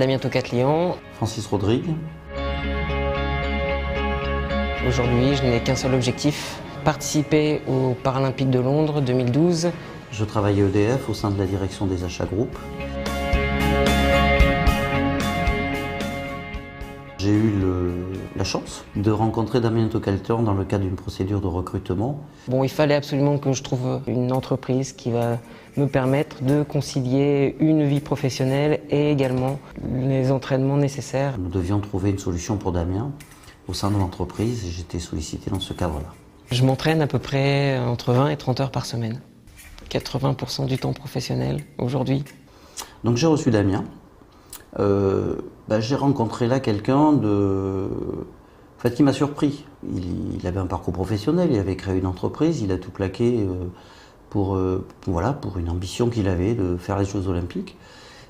Damien Tocatlian. Francis Rodrigue. Aujourd'hui, je n'ai qu'un seul objectif, participer aux Paralympiques de Londres 2012. Je travaille à EDF au sein de la direction des achats groupes. J'ai eu la chance de rencontrer Damien Tocatlian dans le cadre d'une procédure de recrutement. Bon, il fallait absolument que je trouve une entreprise qui va me permettre de concilier une vie professionnelle et également les entraînements nécessaires. Nous devions trouver une solution pour Damien au sein de l'entreprise et j'étais sollicité dans ce cadre-là. Je m'entraîne à peu près entre 20 et 30 heures par semaine. 80% du temps professionnel aujourd'hui. Donc j'ai reçu Damien. J'ai rencontré là quelqu'un qui m'a surpris. Il avait un parcours professionnel, il avait créé une entreprise, il a tout plaqué pour une ambition qu'il avait de faire les Jeux Olympiques.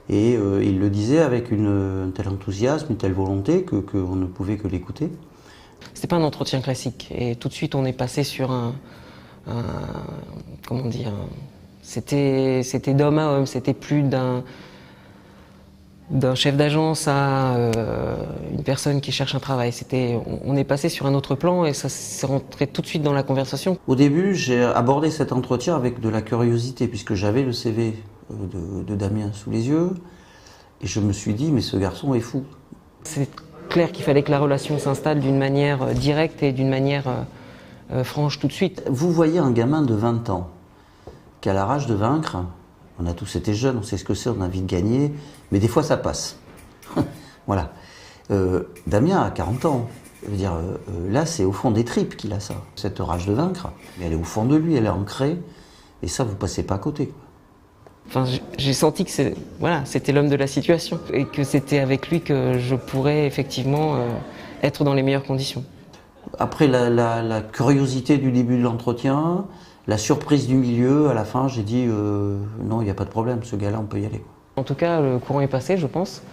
Et il le disait avec un tel enthousiasme, une telle volonté qu'on ne pouvait que l'écouter. C'était pas un entretien classique et tout de suite on est passé sur c'était d'homme à homme, c'était plus d'un chef d'agence à une personne qui cherche un travail. On est passé sur un autre plan et ça s'est rentré tout de suite dans la conversation. Au début, j'ai abordé cet entretien avec de la curiosité puisque j'avais le CV de Damien sous les yeux et je me suis dit mais ce garçon est fou. C'est clair qu'il fallait que la relation s'installe d'une manière directe et d'une manière franche tout de suite. Vous voyez un gamin de 20 ans qui a la rage de vaincre. On a tous été jeunes, on sait ce que c'est, on a envie de gagner, mais des fois ça passe. Voilà. Damien a 40 ans. Je veux dire, là c'est au fond des tripes qu'il a ça. Cette rage de vaincre, mais elle est au fond de lui, elle est ancrée, et ça vous passez pas à côté. Enfin, j'ai senti que c'était l'homme de la situation et que c'était avec lui que je pourrais effectivement être dans les meilleures conditions. Après la curiosité du début de l'entretien, la surprise du milieu, à la fin j'ai dit non, il n'y a pas de problème, ce gars-là on peut y aller. En tout cas, le courant est passé, je pense.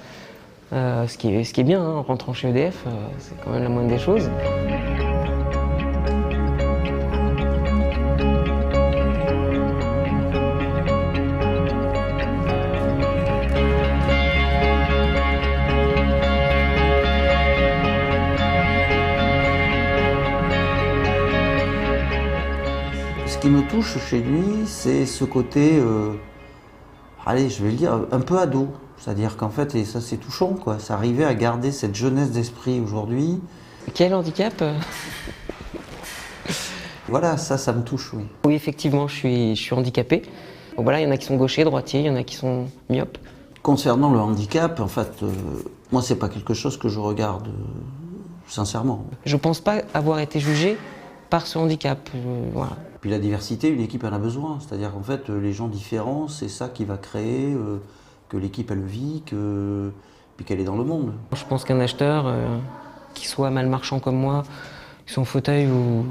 Ce qui est bien, en rentrant chez EDF, c'est quand même la moindre des choses. Ce qui me touche chez lui, c'est ce côté, je vais le dire, un peu ado. C'est-à-dire qu'en fait, et ça c'est touchant, quoi, ça arrivait à garder cette jeunesse d'esprit aujourd'hui. Quel handicap Voilà, ça me touche, oui. Oui, effectivement, je suis handicapé. Donc voilà, il y en a qui sont gauchers, droitiers, il y en a qui sont myopes. Concernant le handicap, en fait, moi c'est pas quelque chose que je regarde sincèrement. Je pense pas avoir été jugé par ce handicap, voilà. Puis la diversité, une équipe en a besoin. C'est-à-dire qu'en fait, les gens différents, c'est ça qui va créer que l'équipe elle vit, puis qu'elle est dans le monde. Je pense qu'un acheteur, qui soit mal marchand comme moi, son fauteuil ou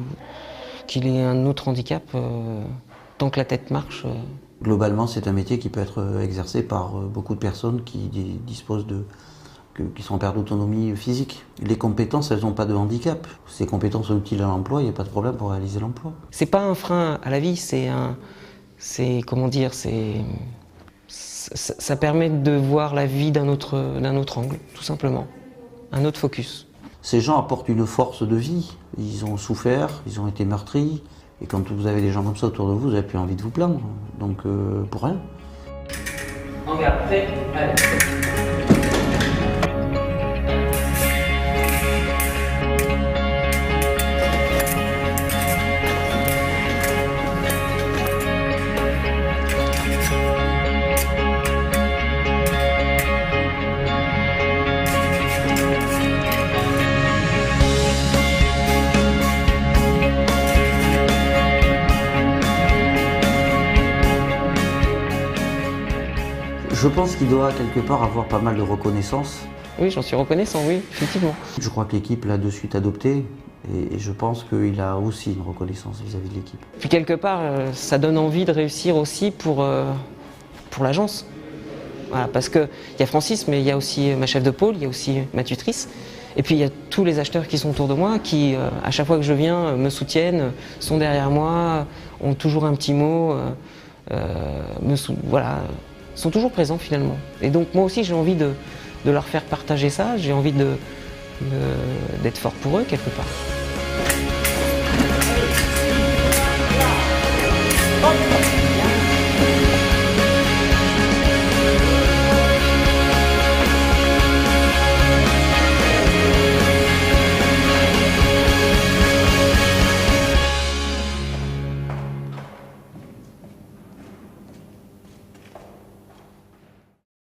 qu'il ait un autre handicap, tant que la tête marche. Globalement, c'est un métier qui peut être exercé par beaucoup de personnes qui disposent qui sont en perte d'autonomie physique. Les compétences, elles n'ont pas de handicap. Ces compétences sont utiles à l'emploi, il n'y a pas de problème pour réaliser l'emploi. C'est pas un frein à la vie, ça permet de voir la vie d'un autre angle, tout simplement. Un autre focus. Ces gens apportent une force de vie. Ils ont souffert, ils ont été meurtris. Et quand vous avez des gens comme ça autour de vous, vous n'avez plus envie de vous plaindre. Donc, pour rien. On regarde, prêt, allez. Je pense qu'il doit quelque part avoir pas mal de reconnaissance. Oui, j'en suis reconnaissant, oui, effectivement. Je crois que l'équipe l'a de suite adopté et je pense qu'il a aussi une reconnaissance vis-à-vis de l'équipe. Puis quelque part, ça donne envie de réussir aussi pour l'agence. Voilà, parce qu'il y a Francis, mais il y a aussi ma chef de pôle, il y a aussi ma tutrice. Et puis il y a tous les acheteurs qui sont autour de moi, qui à chaque fois que je viens me soutiennent, sont derrière moi, ont toujours un petit mot, sont toujours présents finalement. Et donc moi aussi j'ai envie de de leur faire partager ça, j'ai envie d'être fort pour eux quelque part. Hop.